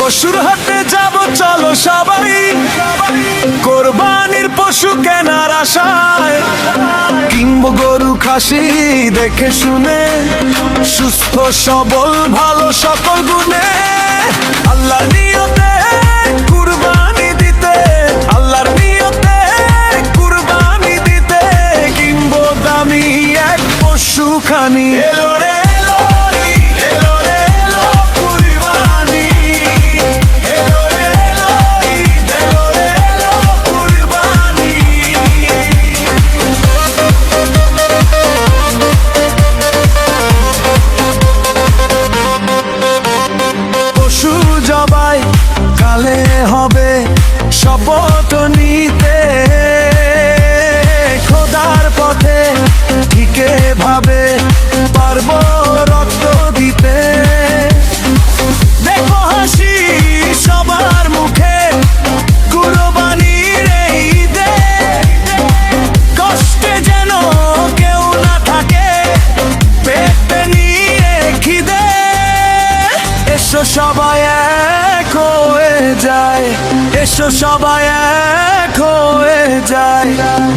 পশুর হাটে যাব চলো সবাই, কোরবানির পশু কেনার আশায় কিনবো গরু খাসি দেখে শুনে, সুস্থ সবল ভালো সকল গুণে। আল্লাহর নিয়তে কুরবানি দিতে, আল্লাহর নিয়তে কুরবানি দিতে কিনবো দামি এক পশু খানি। এলো রে এলো এলো রে এলো কুরবানি, এলো রে এলো এলো রে এলো কুরবানি। পশু জবাই কালে হবে শপথ নিতে, খোদার পথে ঠিকে ভাবে পারবো রক্ত দিতে। দেখো হাসি সবার মুখে কুরবানির এই ঈদে, কষ্টে যেন কেউ না থাকে পেটে নিয়ে খিদে। এসো সবাই এক হয়ে যায়, এসো সবাই এক হয়ে যায়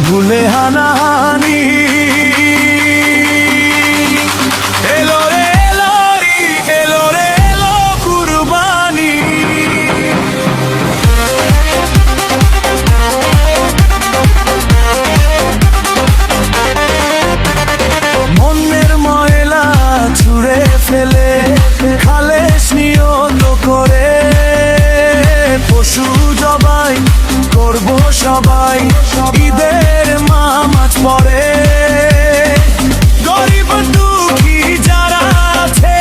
ভুলে হানাহানি। এলো রে এলো এলো রে এলো কুরবানি। মনের ময়লা ছুঁড়ে ফেলে খালেস নিয়ত করে পশু জবাই করবো সবাই ঈদের নামাজ পড়ে। গরিব দুঃখী যারা আছে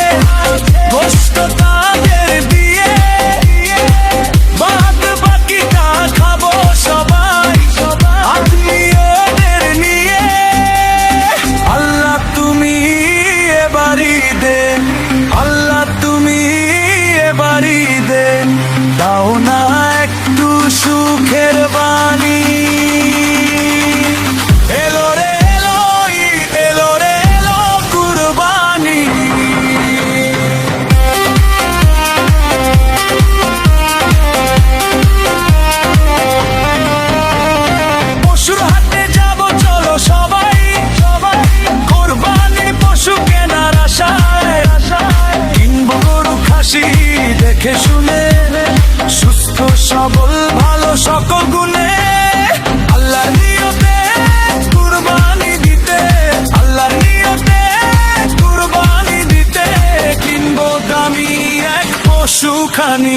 কষ্ট তাদের দিয়ে, বাদ বাকিটা খাবো সবাই আত্মীয়দের নিয়ে। আল্লাহ তুমি এবারই দে, আল্লাহ তুমি এবারই দে, দাও না একটু সুখের বাণী। এলো রে এলো এলো রে এলো কুরবানি। পশুর হাটে যাব চলো সবাই, কোরবানি পশু কেনার আশায় কিনবো গরু খাসি দেখে শুনে, সুস্থ সবল ভালো সকল গুণে। আল্লাহর নিয়তে কুরবানি দিতে, আল্লাহর নিয়তে কুরবানি দিতে কিনবো দামি এক পশু খানি।